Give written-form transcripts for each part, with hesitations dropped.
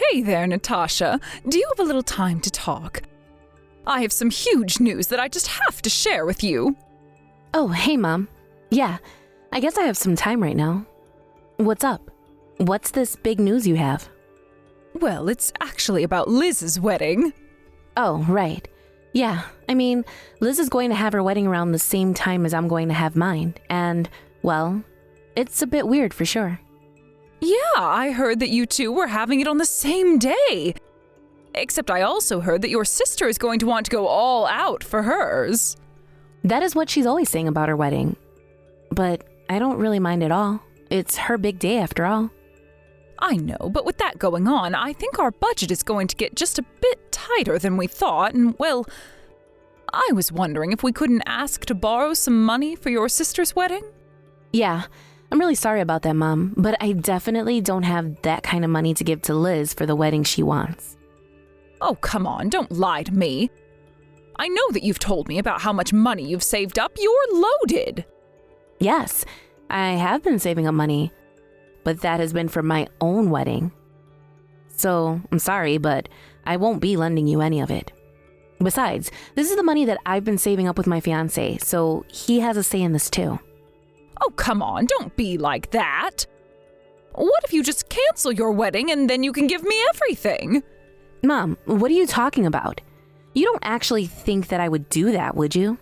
Hey there, Natasha. Do you have a little time to talk? I have some huge news that I just have to share with you. Oh, hey, Mom. Yeah, I guess I have some time right now. What's up? What's this big news you have? Well, it's actually about Liz's wedding. Oh, right. Yeah, I mean, Liz is going to have her wedding around the same time as I'm going to have mine, and, well, it's a bit weird for sure. Yeah, I heard that you two were having it on the same day. Except I also heard that your sister is going to want to go all out for hers. That is what she's always saying about her wedding. But I don't really mind at all. It's her big day after all. I know, but with that going on, I think our budget is going to get just a bit tighter than we thought, and, well, I was wondering if we couldn't ask to borrow some money for your sister's wedding? Yeah, I'm really sorry about that, Mom, but I definitely don't have that kind of money to give to Liz for the wedding she wants. Oh, come on, don't lie to me. I know that you've told me about how much money you've saved up. You're loaded. Yes, I have been saving up money, but that has been for my own wedding. So, I'm sorry, but I won't be lending you any of it. Besides, this is the money that I've been saving up with my fiancé, so he has a say in this too. Oh, come on, don't be like that. What if you just cancel your wedding and then you can give me everything? Mom, what are you talking about? You don't actually think that I would do that, would you?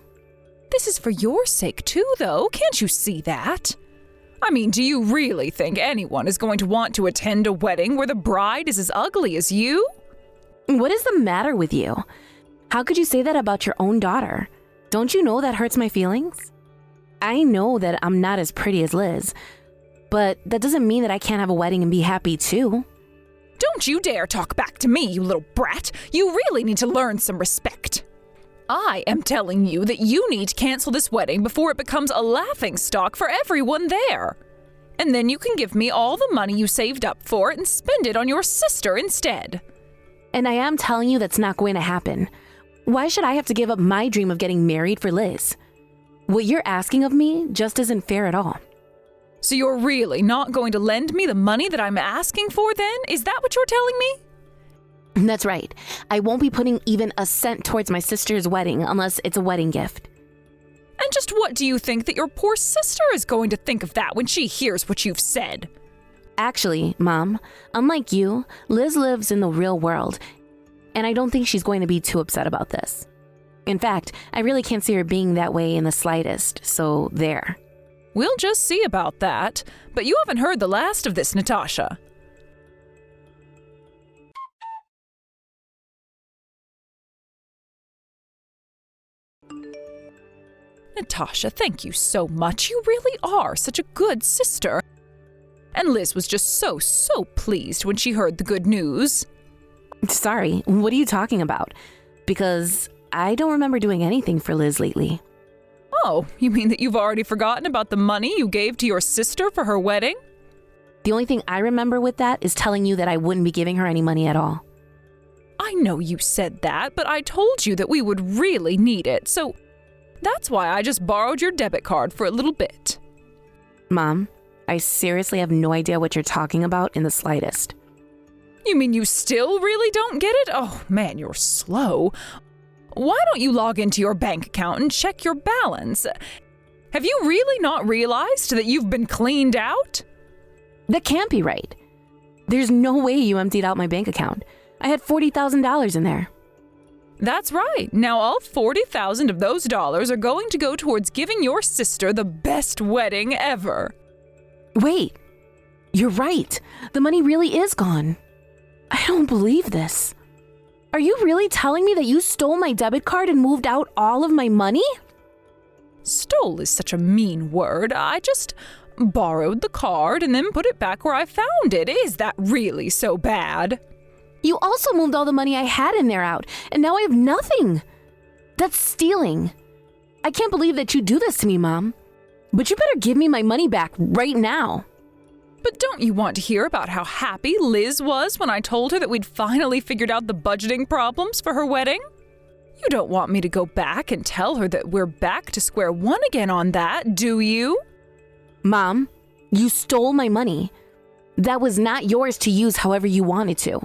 This is for your sake too, though. Can't you see that? I mean, do you really think anyone is going to want to attend a wedding where the bride is as ugly as you? What is the matter with you? How could you say that about your own daughter? Don't you know that hurts my feelings? I know that I'm not as pretty as Liz, but that doesn't mean that I can't have a wedding and be happy too. Don't you dare talk back to me, you little brat. You really need to learn some respect. I am telling you that you need to cancel this wedding before it becomes a laughingstock for everyone there. And then you can give me all the money you saved up for it and spend it on your sister instead. And I am telling you that's not going to happen. Why should I have to give up my dream of getting married for Liz? What you're asking of me just isn't fair at all. So you're really not going to lend me the money that I'm asking for then? Is that what you're telling me? That's right. I won't be putting even a cent towards my sister's wedding unless it's a wedding gift. And just what do you think that your poor sister is going to think of that when she hears what you've said? Actually, Mom, unlike you, Liz lives in the real world, and I don't think she's going to be too upset about this. In fact, I really can't see her being that way in the slightest, so there. We'll just see about that, but you haven't heard the last of this, Natasha. Natasha, thank you so much. You really are such a good sister. And Liz was just so pleased when she heard the good news. Sorry, what are you talking about? Because I don't remember doing anything for Liz lately. Oh, you mean that you've already forgotten about the money you gave to your sister for her wedding? The only thing I remember with that is telling you that I wouldn't be giving her any money at all. I know you said that, but I told you that we would really need it, so that's why I just borrowed your debit card for a little bit. Mom, I seriously have no idea what you're talking about in the slightest. You mean you still really don't get it? Oh man, you're slow. Why don't you log into your bank account and check your balance? Have you really not realized that you've been cleaned out? That can't be right. There's no way you emptied out my bank account. I had $40,000 in there. That's right. Now all 40,000 of those dollars are going to go towards giving your sister the best wedding ever. Wait, you're right. The money really is gone. I don't believe this. Are you really telling me that you stole my debit card and moved out all of my money? Stole is such a mean word. I just borrowed the card and then put it back where I found it. Is that really so bad? You also moved all the money I had in there out, and now I have nothing. That's stealing. I can't believe that you do this to me, Mom. But you better give me my money back right now. But don't you want to hear about how happy Liz was when I told her that we'd finally figured out the budgeting problems for her wedding? You don't want me to go back and tell her that we're back to square one again on that, do you? Mom, you stole my money. That was not yours to use however you wanted to.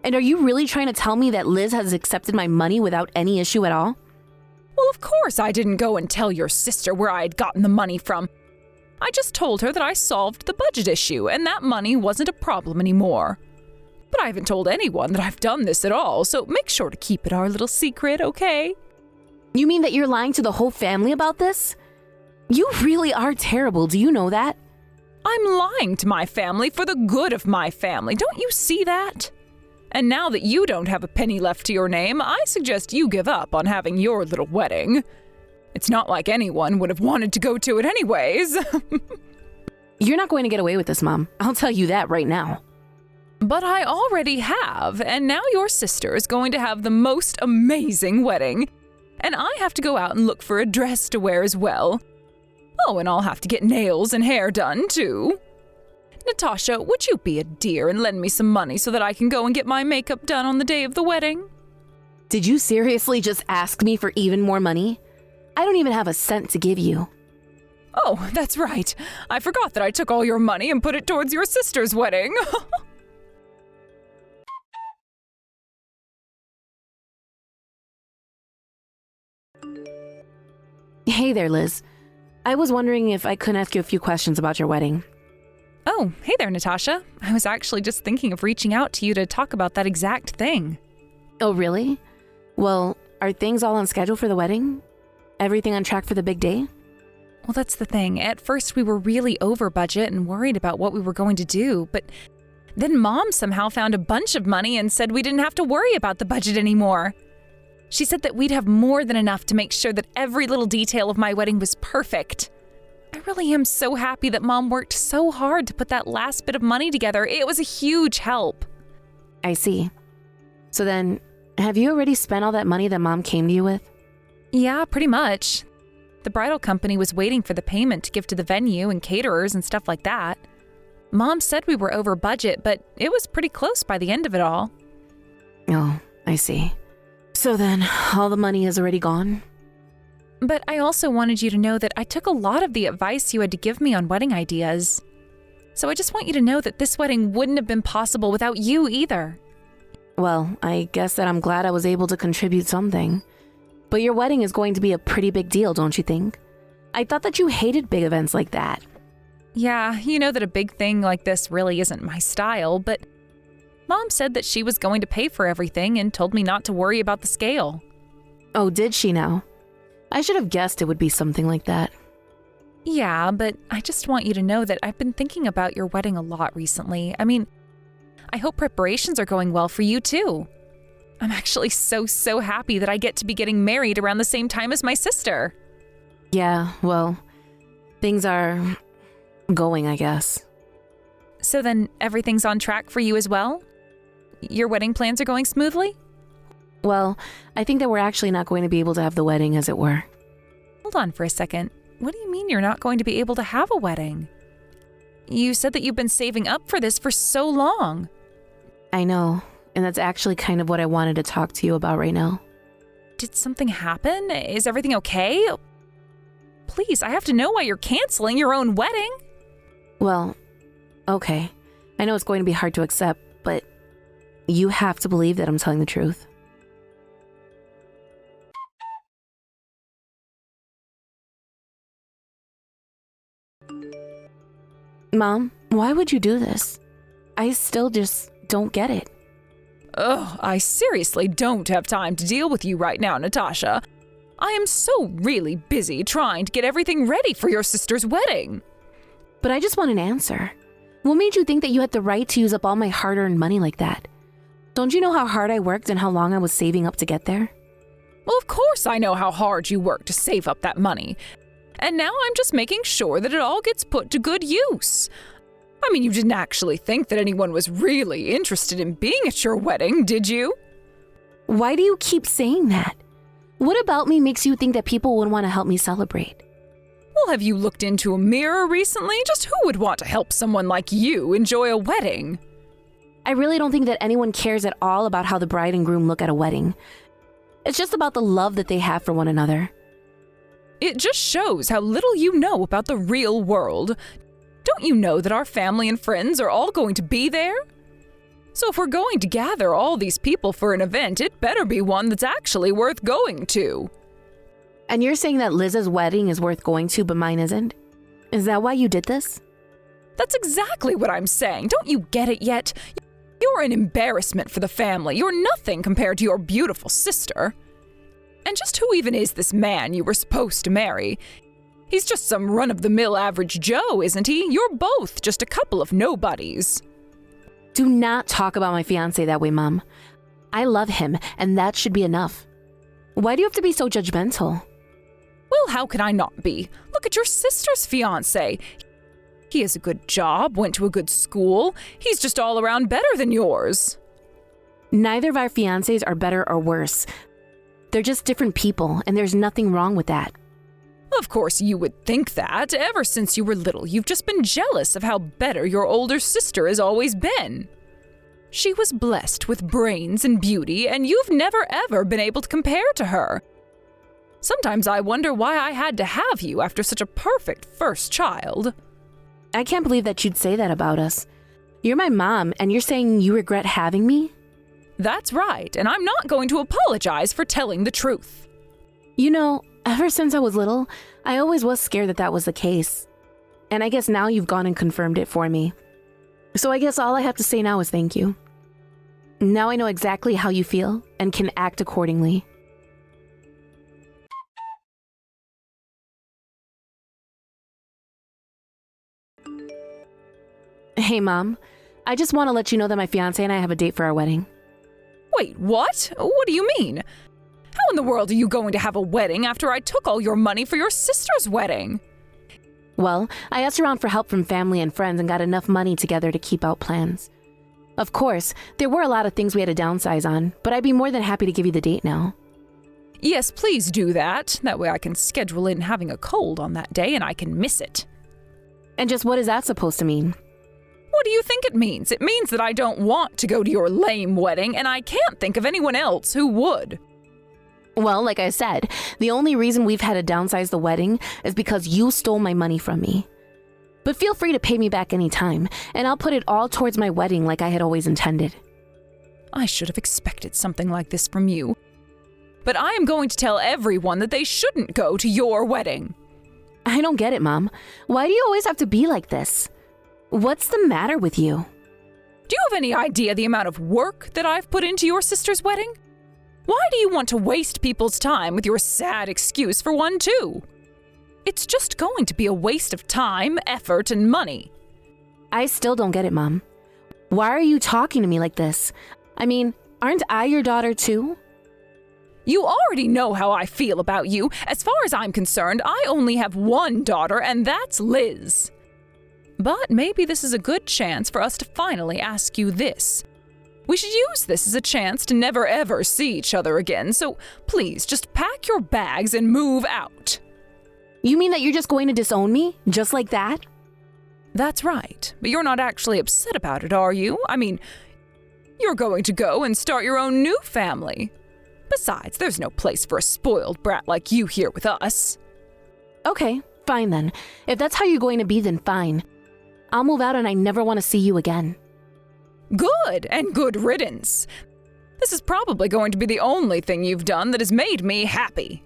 And are you really trying to tell me that Liz has accepted my money without any issue at all? Well, of course I didn't go and tell your sister where I had gotten the money from. I just told her that I solved the budget issue and that money wasn't a problem anymore. But I haven't told anyone that I've done this at all, so make sure to keep it our little secret, okay? You mean that you're lying to the whole family about this? You really are terrible, do you know that? I'm lying to my family for the good of my family, don't you see that? And now that you don't have a penny left to your name, I suggest you give up on having your little wedding. It's not like anyone would have wanted to go to it anyways. You're not going to get away with this, Mom. I'll tell you that right now. But I already have, and now your sister is going to have the most amazing wedding. And I have to go out and look for a dress to wear as well. Oh, and I'll have to get nails and hair done, too. Natasha, would you be a dear and lend me some money so that I can go and get my makeup done on the day of the wedding? Did you seriously just ask me for even more money? I don't even have a cent to give you. Oh, that's right. I forgot that I took all your money and put it towards your sister's wedding. Hey there, Liz. I was wondering if I couldn't ask you a few questions about your wedding. Oh, hey there, Natasha. I was actually just thinking of reaching out to you to talk about that exact thing. Oh, really? Well, are things all on schedule for the wedding? Everything on track for the big day? Well, that's the thing. At first, we were really over budget and worried about what we were going to do, but then Mom somehow found a bunch of money and said we didn't have to worry about the budget anymore. She said that we'd have more than enough to make sure that every little detail of my wedding was perfect. I really am so happy that Mom worked so hard to put that last bit of money together. It was a huge help. I see. So then, have you already spent all that money that Mom came to you with? Yeah, pretty much. The bridal company was waiting for the payment to give to the venue and caterers and stuff like that. Mom said we were over budget, but it was pretty close by the end of it all. Oh, I see. So then, all the money is already gone? But I also wanted you to know that I took a lot of the advice you had to give me on wedding ideas. So I just want you to know that this wedding wouldn't have been possible without you either. Well, I guess that I'm glad I was able to contribute something. But your wedding is going to be a pretty big deal, don't you think? I thought that you hated big events like that. Yeah, you know that a big thing like this really isn't my style, but Mom said that she was going to pay for everything and told me not to worry about the scale. Oh, did she now? I should have guessed it would be something like that. Yeah, but I just want you to know that I've been thinking about your wedding a lot recently. I mean, I hope preparations are going well for you too. I'm actually so happy that I get to be getting married around the same time as my sister. Yeah, well, things are going, I guess. So then everything's on track for you as well? Your wedding plans are going smoothly? Well, I think that we're actually not going to be able to have the wedding, as it were. Hold on for a second. What do you mean you're not going to be able to have a wedding? You said that you've been saving up for this for so long. I know, and that's actually kind of what I wanted to talk to you about right now. Did something happen? Is everything okay? Please, I have to know why you're canceling your own wedding. Well, okay. I know it's going to be hard to accept, but you have to believe that I'm telling the truth. Mom, why would you do this? I still just don't get it. Ugh, I seriously don't have time to deal with you right now, Natasha. I am so really busy trying to get everything ready for your sister's wedding. But I just want an answer. What made you think that you had the right to use up all my hard-earned money like that? Don't you know how hard I worked and how long I was saving up to get there? Well, of course I know how hard you worked to save up that money. And now I'm just making sure that it all gets put to good use. I mean, you didn't actually think that anyone was really interested in being at your wedding, did you? Why do you keep saying that? What about me makes you think that people would want to help me celebrate? Well, have you looked into a mirror recently? Just who would want to help someone like you enjoy a wedding? I really don't think that anyone cares at all about how the bride and groom look at a wedding. It's just about the love that they have for one another. It just shows how little you know about the real world. Don't you know that our family and friends are all going to be there? So if we're going to gather all these people for an event, it better be one that's actually worth going to. And you're saying that Liz's wedding is worth going to, but mine isn't? Is that why you did this? That's exactly what I'm saying. Don't you get it yet? You're an embarrassment for the family. You're nothing compared to your beautiful sister. And just who even is this man you were supposed to marry? He's just some run-of-the-mill average Joe, isn't he? You're both just a couple of nobodies. Do not talk about my fiancé that way, Mom. I love him, and that should be enough. Why do you have to be so judgmental? Well, how can I not be? Look at your sister's fiancé. He has a good job, went to a good school. He's just all around better than yours. Neither of our fiancés are better or worse. They're just different people, and there's nothing wrong with that. Of course, you would think that. Ever since you were little, you've just been jealous of how better your older sister has always been. She was blessed with brains and beauty, and you've never ever been able to compare to her. Sometimes I wonder why I had to have you after such a perfect first child. I can't believe that you'd say that about us. You're my mom, and you're saying you regret having me? That's right, and I'm not going to apologize for telling the truth. You know, ever since I was little, I always was scared that that was the case. And I guess now you've gone and confirmed it for me. So I guess all I have to say now is thank you. Now I know exactly how you feel and can act accordingly. Hey, Mom. I just want to let you know that my fiancé and I have a date for our wedding. Wait, what? What do you mean? How in the world are you going to have a wedding after I took all your money for your sister's wedding? Well, I asked around for help from family and friends and got enough money together to keep out plans. Of course, there were a lot of things we had to downsize on, but I'd be more than happy to give you the date now. Yes, please do that. That way I can schedule in having a cold on that day and I can miss it. And just what is that supposed to mean? What do you think it means? It means that I don't want to go to your lame wedding, and I can't think of anyone else who would. Well, like I said, the only reason we've had to downsize the wedding is because you stole my money from me. But feel free to pay me back anytime, and I'll put it all towards my wedding like I had always intended. I should have expected something like this from you. But I am going to tell everyone that they shouldn't go to your wedding. I don't get it, Mom. Why do you always have to be like this? What's the matter with you? Do you have any idea the amount of work that I've put into your sister's wedding? Why do you want to waste people's time with your sad excuse for one, too? It's just going to be a waste of time, effort, and money. I still don't get it, Mom. Why are you talking to me like this? I mean, aren't I your daughter, too? You already know how I feel about you. As far as I'm concerned, I only have one daughter, and that's Liz. But maybe this is a good chance for us to finally ask you this. We should use this as a chance to never ever see each other again, so please just pack your bags and move out. You mean that you're just going to disown me? Just like that? That's right, but you're not actually upset about it, are you? I mean, you're going to go and start your own new family. Besides, there's no place for a spoiled brat like you here with us. Okay, fine then. If that's how you're going to be, then fine. I'll move out and I never want to see you again. Good, and good riddance. This is probably going to be the only thing you've done that has made me happy.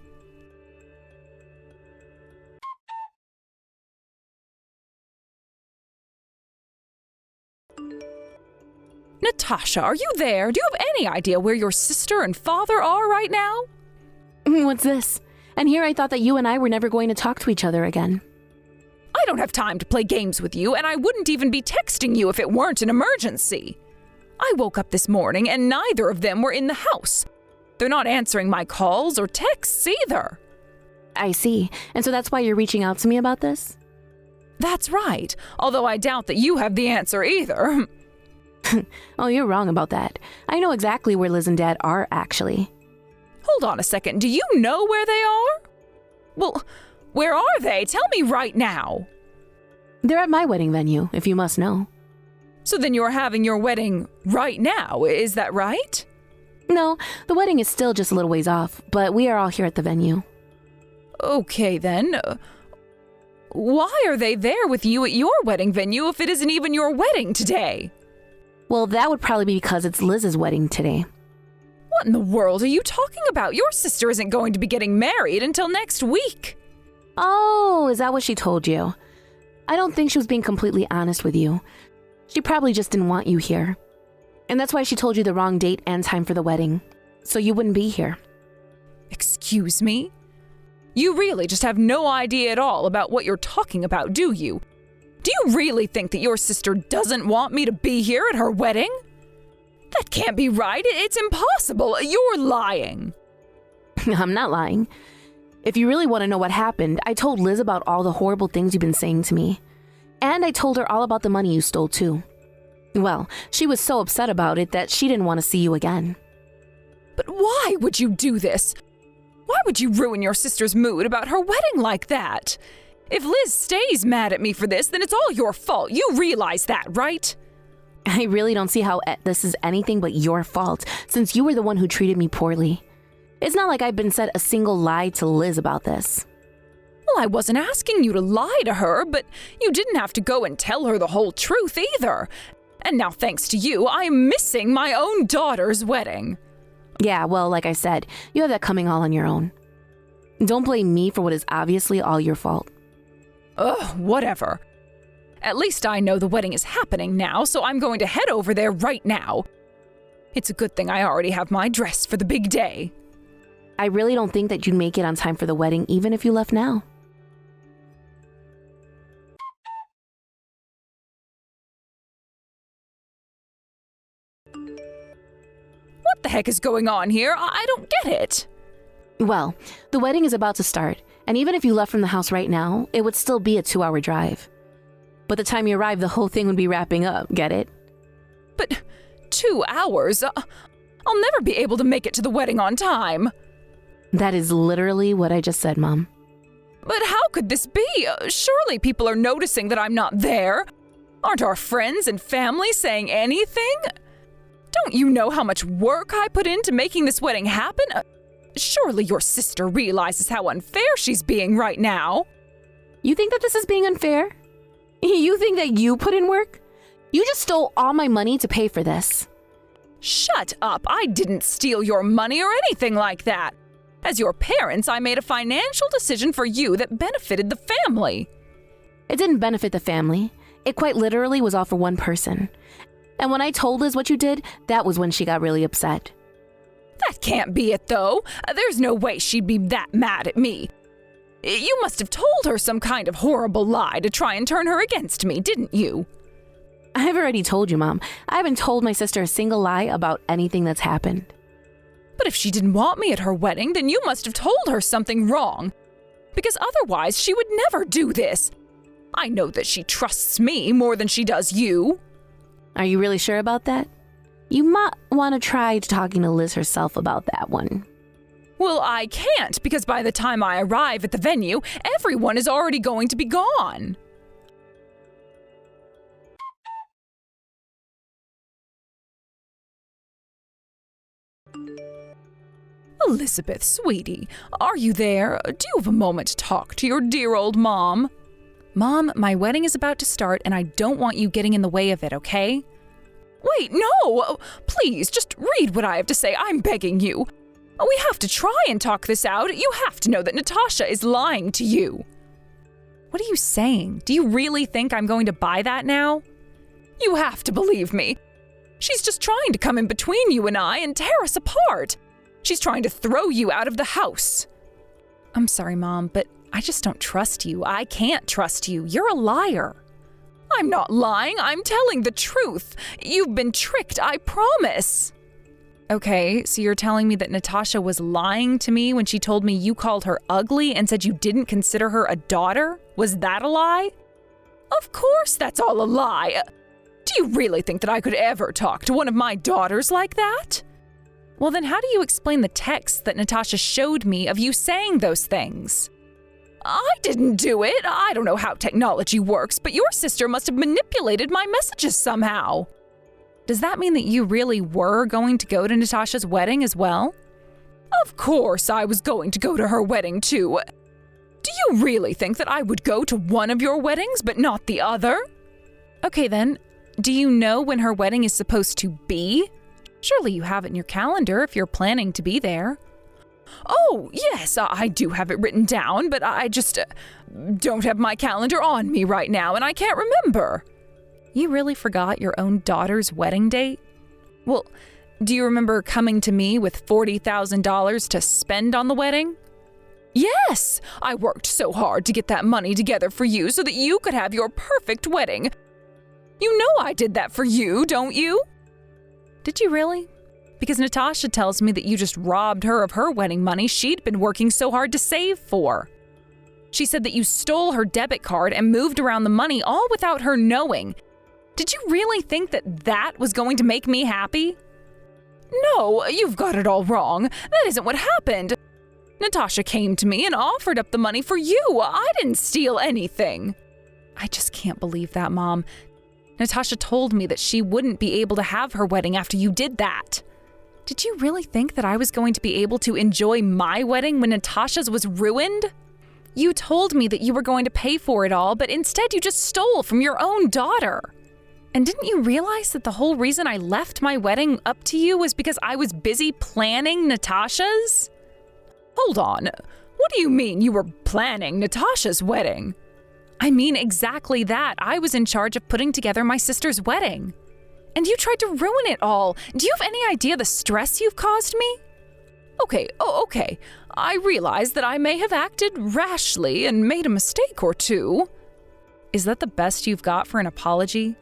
Natasha, are you there? Do you have any idea where your sister and father are right now? What's this? And here I thought that you and I were never going to talk to each other again. I don't have time to play games with you, and I wouldn't even be texting you if it weren't an emergency. I woke up this morning and neither of them were in the house. They're not answering my calls or texts either. I see. And so that's why you're reaching out to me about this? That's right, although I doubt that you have the answer either. Oh, you're wrong about that. I know exactly where Liz and Dad are, actually. Hold on a second, do you know where they are? Well, where are they? Tell me right now. They're at my wedding venue, if you must know. So then you're having your wedding right now, is that right? No, the wedding is still just a little ways off, but we are all here at the venue. Okay then. Why are they there with you at your wedding venue if it isn't even your wedding today? Well, that would probably be because it's Liz's wedding today. What in the world are you talking about? Your sister isn't going to be getting married until next week. Oh, is that what she told you? I don't think she was being completely honest with you. She probably just didn't want you here. And that's why she told you the wrong date and time for the wedding, so you wouldn't be here. Excuse me? You really just have no idea at all about what you're talking about, do you? Do you really think that your sister doesn't want me to be here at her wedding? That can't be right. It's impossible. You're lying. I'm not lying. If you really want to know what happened, I told Liz about all the horrible things you've been saying to me. And I told her all about the money you stole too. Well, she was so upset about it that she didn't want to see you again. But why would you do this? Why would you ruin your sister's mood about her wedding like that? If Liz stays mad at me for this, then it's all your fault. You realize that, right? I really don't see how this is anything but your fault, since you were the one who treated me poorly. It's not like I've been said a single lie to Liz about this. Well, I wasn't asking you to lie to her, but you didn't have to go and tell her the whole truth either. And now, thanks to you, I'm missing my own daughter's wedding. Yeah, well, like I said, you have that coming all on your own. Don't blame me for what is obviously all your fault. Ugh, whatever. At least I know the wedding is happening now, so I'm going to head over there right now. It's a good thing I already have my dress for the big day. I really don't think that you'd make it on time for the wedding, even if you left now. What the heck is going on here? I don't get it. Well, the wedding is about to start, and even if you left from the house right now, it would still be a 2-hour drive. By the time you arrive, the whole thing would be wrapping up, get it? But 2 hours? I'll never be able to make it to the wedding on time. That is literally what I just said, Mom. But how could this be? Surely people are noticing that I'm not there. Aren't our friends and family saying anything? Don't you know how much work I put into making this wedding happen? Surely your sister realizes how unfair she's being right now. You think that this is being unfair? You think that you put in work? You just stole all my money to pay for this. Shut up. I didn't steal your money or anything like that. As your parents, I made a financial decision for you that benefited the family. It didn't benefit the family. It quite literally was all for one person. And when I told Liz what you did, that was when she got really upset. That can't be it, though. There's no way she'd be that mad at me. You must have told her some kind of horrible lie to try and turn her against me, didn't you? I've already told you, Mom. I haven't told my sister a single lie about anything that's happened. But if she didn't want me at her wedding, then you must have told her something wrong. Because otherwise, she would never do this. I know that she trusts me more than she does you. Are you really sure about that? You might want to try talking to Liz herself about that one. Well, I can't, because by the time I arrive at the venue, everyone is already going to be gone. Elizabeth, sweetie, are you there? Do you have a moment to talk to your dear old mom? Mom, my wedding is about to start and I don't want you getting in the way of it, okay? Wait, no! Please, just read what I have to say, I'm begging you. We have to try and talk this out. You have to know that Natasha is lying to you. What are you saying? Do you really think I'm going to buy that now? You have to believe me. She's just trying to come in between you and I and tear us apart. She's trying to throw you out of the house. I'm sorry, Mom, but I just don't trust you. I can't trust you. You're a liar. I'm not lying. I'm telling the truth. You've been tricked, I promise. Okay, so you're telling me that Natasha was lying to me when she told me you called her ugly and said you didn't consider her a daughter? Was that a lie? Of course that's all a lie. Do you really think that I could ever talk to one of my daughters like that? Well, then how do you explain the text that Natasha showed me of you saying those things? I didn't do it. I don't know how technology works, but your sister must have manipulated my messages somehow. Does that mean that you really were going to go to Natasha's wedding as well? Of course I was going to go to her wedding too. Do you really think that I would go to one of your weddings but not the other? Okay then, Do you know when her wedding is supposed to be? Surely you have it in your calendar if you're planning to be there. Oh, yes, I do have it written down, but I just don't have my calendar on me right now, and I can't remember. You really forgot your own daughter's wedding date? Well, do you remember coming to me with $40,000 to spend on the wedding? Yes, I worked so hard to get that money together for you so that you could have your perfect wedding. You know I did that for you, don't you? Did you really? Because Natasha tells me that you just robbed her of her wedding money she'd been working so hard to save for. She said that you stole her debit card and moved around the money all without her knowing. Did you really think that that was going to make me happy? No, you've got it all wrong. That isn't what happened. Natasha came to me and offered up the money for you. I didn't steal anything. I just can't believe that, Mom. Natasha told me that she wouldn't be able to have her wedding after you did that. Did you really think that I was going to be able to enjoy my wedding when Natasha's was ruined? You told me that you were going to pay for it all, but instead you just stole from your own daughter. And didn't you realize that the whole reason I left my wedding up to you was because I was busy planning Natasha's? Hold on. What do you mean you were planning Natasha's wedding? I mean exactly that. I was in charge of putting together my sister's wedding. And you tried to ruin it all. Do you have any idea the stress you've caused me? Okay. I realize that I may have acted rashly and made a mistake or two. Is that the best you've got for an apology?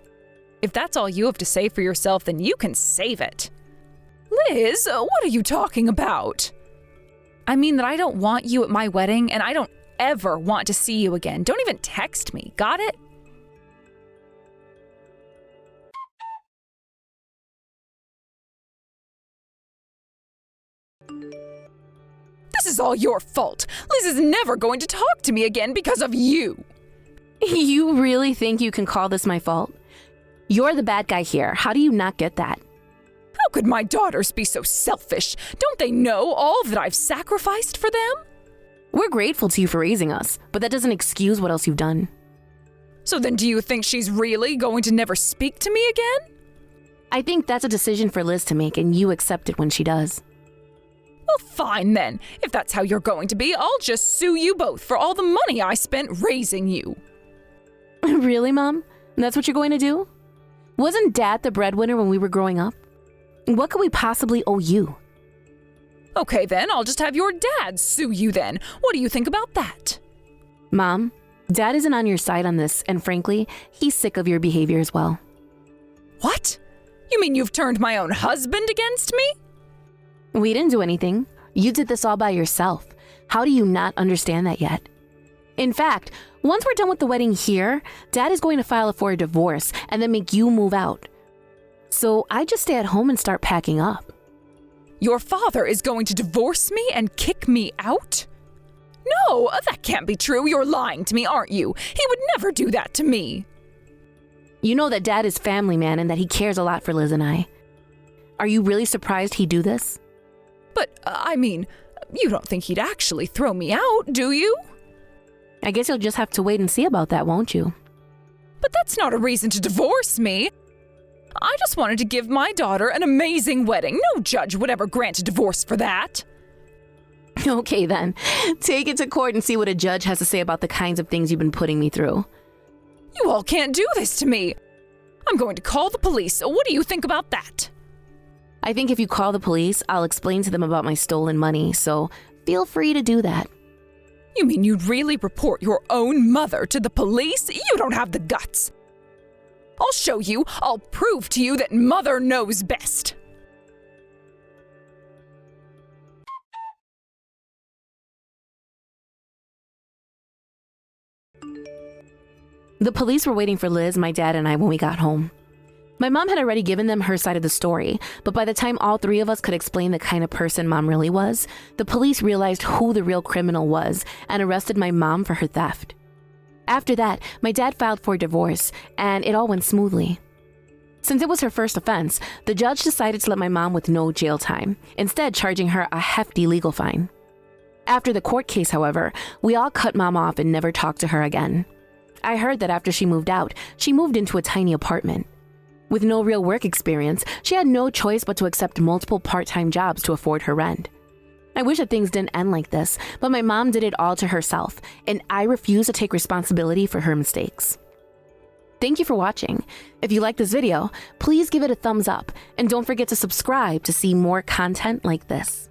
If that's all you have to say for yourself, then you can save it. Liz, what are you talking about? I mean that I don't want you at my wedding, and I don't ever want to see you again. Don't even text me, got it? This is all your fault. Liz is never going to talk to me again because of you. You really think you can call this my fault? You're the bad guy here. How do you not get that? How could my daughters be so selfish? Don't they know all that I've sacrificed for them? We're grateful to you for raising us, but that doesn't excuse what else you've done. So then do you think she's really going to never speak to me again? I think that's a decision for Liz to make, and you accept it when she does. Well, fine then. If that's how you're going to be, I'll just sue you both for all the money I spent raising you. Really, Mom? That's what you're going to do? Wasn't Dad the breadwinner when we were growing up? What could we possibly owe you? Okay then, I'll just have your dad sue you then. What do you think about that? Mom, Dad isn't on your side on this, and frankly, he's sick of your behavior as well. What? You mean you've turned my own husband against me? We didn't do anything. You did this all by yourself. How do you not understand that yet? In fact, once we're done with the wedding here, Dad is going to file for a divorce and then make you move out. So I just stay at home and start packing up. Your father is going to divorce me and kick me out? No, that can't be true. You're lying to me, aren't you? He would never do that to me. You know that Dad is family man and that he cares a lot for Liz and I. Are you really surprised he'd do this? But, I mean, you don't think he'd actually throw me out, do you? I guess you'll just have to wait and see about that, won't you? But that's not a reason to divorce me. I just wanted to give my daughter an amazing wedding. No judge would ever grant a divorce for that. Okay then, take it to court and see what a judge has to say about the kinds of things you've been putting me through. You all can't do this to me. I'm going to call the police. What do you think about that? I think if you call the police, I'll explain to them about my stolen money, so feel free to do that. You mean you'd really report your own mother to the police? You don't have the guts. I'll show you. I'll prove to you that Mother knows best. The police were waiting for Liz, my dad, and I when we got home. My mom had already given them her side of the story, but by the time all three of us could explain the kind of person Mom really was, the police realized who the real criminal was and arrested my mom for her theft. After that, my dad filed for divorce, and it all went smoothly. Since it was her first offense, the judge decided to let my mom with no jail time, instead charging her a hefty legal fine. After the court case, however, we all cut Mom off and never talked to her again. I heard that after she moved out, she moved into a tiny apartment. With no real work experience, she had no choice but to accept multiple part-time jobs to afford her rent. I wish that things didn't end like this, but my mom did it all to herself, and I refuse to take responsibility for her mistakes. Thank you for watching. If you like this video, please give it a thumbs up, and don't forget to subscribe to see more content like this.